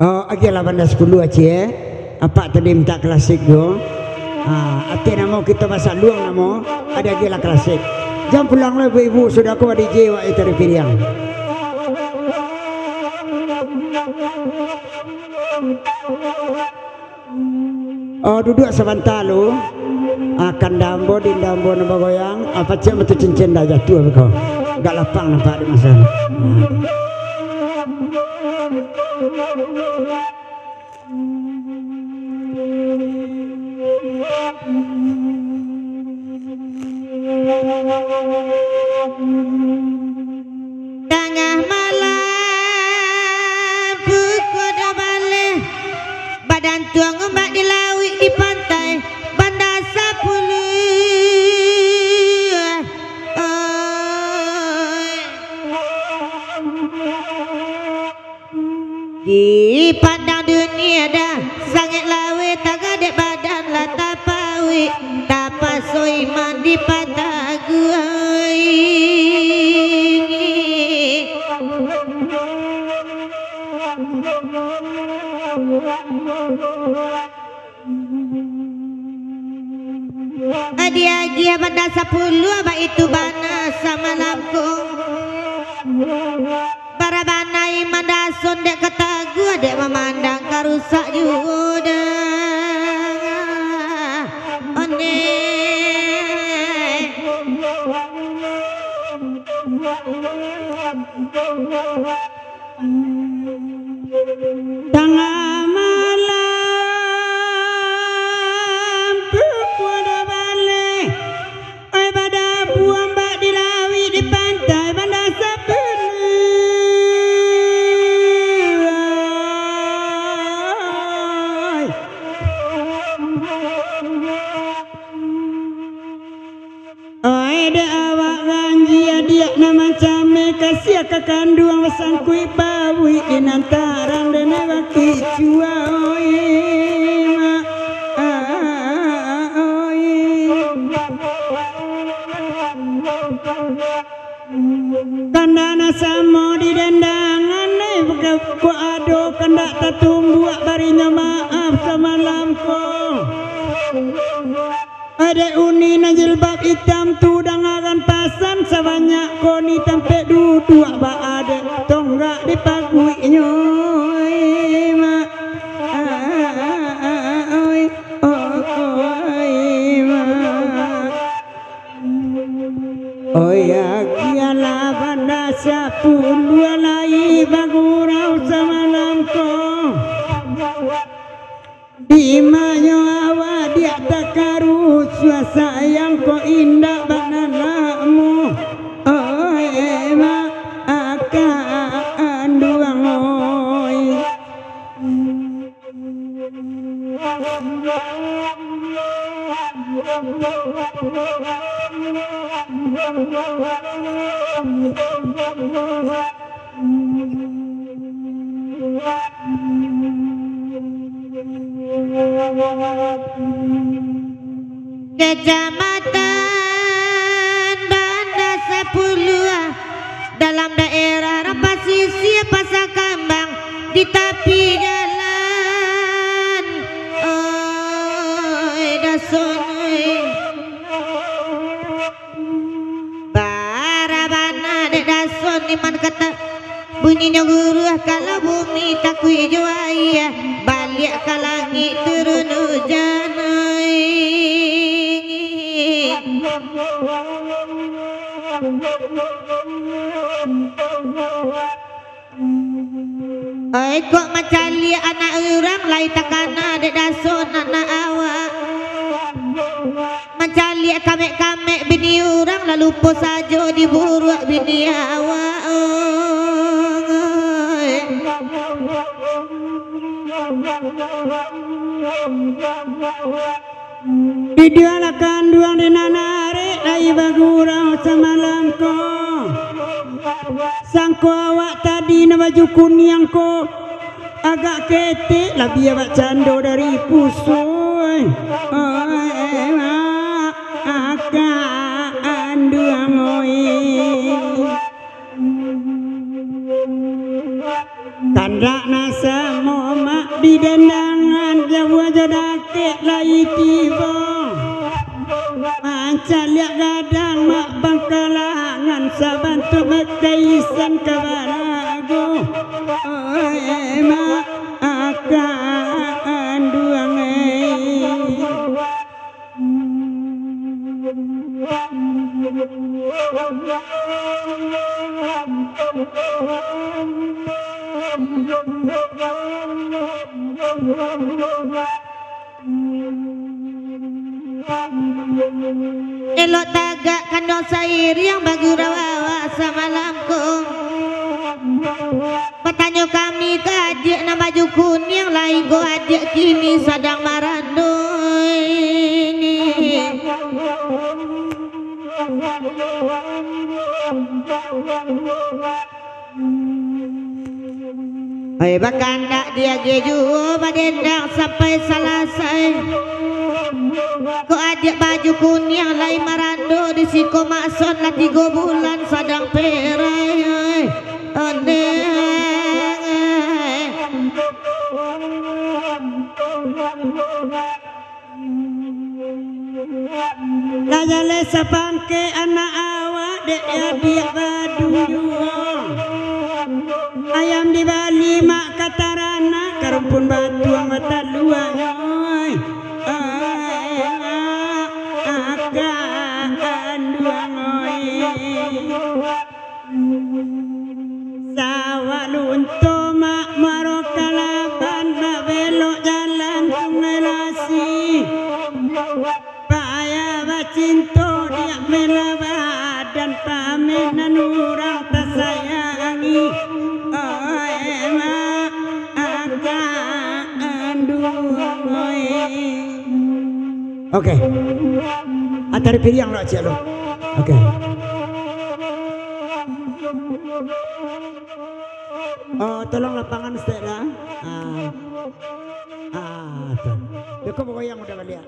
Oh, agilah banda 10 aja apa tadi minta klasik go. Ati namo kita masak luang namo ada agilah klasik. Jam pulang lah ibu sudah aku ada jiwa itu di piriang. Oh duduk sebentar lu akan dambo di dambo nama goyang apa cek betul cincin dah jatuh kau gak lapang nampak di masa tengah malam pukul dah balik badan tuang ombak di laut di pantai Bandar 10 di pandang dunia dah sangat lawe tak ada badan lah tapawi tapasoi mandi patah guai Adia pada 10 abah itu bana sama lampung para banai mandason dek kata gua dek memandang karusak juga one tengah malam pukul dah balik pada buang bak di lawi di pantai Bandar 10 ada awak ganji adik nama came kasih ke kandung wasangkui bawi di nantaran dan baki cua kandana samo di dendangan ku ado kandak tatumbu barinya maaf sama lampu ada uni na jilbab hitam tudang akan pasan sebanyak koni tempe duduk ba ada tonggak di paguinya oh ya kialah banda 10 lagi bagurau semalam ko di mayo awak dia tak karu sayang ko indah bananamu oh ema akan duang oi Kecamatan Bandar 10 dalam daerah Rampasisi Pasar Kambang di tepi jalan Dason Barabana de Dason iman kata bunyinya guru kalau bumi takui juaya balik ke langit turun hujan oi kok macam lihat anak orang lain takana dek dason anak awak macam lihat kamek-kamek bini orang lalu lupa saja diburu bini awak Didialah kanduang di nanare lai bagurau semalam ko sangko awak tadi na baju kuning ko agak ketik lebih awak cando dari pusui akan duang oi kandak na samo mak di dendangan jawa jodake lai tiba mancaliak gadang mak bangkalangan sabantu bekaisan kabarago mak akan duangai elok tagak kandung sair yang bagurawa samalamku petanya kami ke adik nama jukun yang lain go adik kini sadang marandoi ini hei bakanda dia geju badendang sampai selesai ko adik baju kuning lain marando di siko makson lah 3 bulan sadang perai Lajale sapangke anak awak dek dia badu ayam di Bali mak katarana karumpun batu mata luang oi akan luang oi sawah lunto mak marokalaban mak belok jalan sungai lasi payah bacinto dia melabat dan paminan orang tersayangi mak akan duangai. Oke, atar pilihan lo cik lo. Oke. Oh, tolong lapangan setera. Tuh. Dia kok yang udah lihat.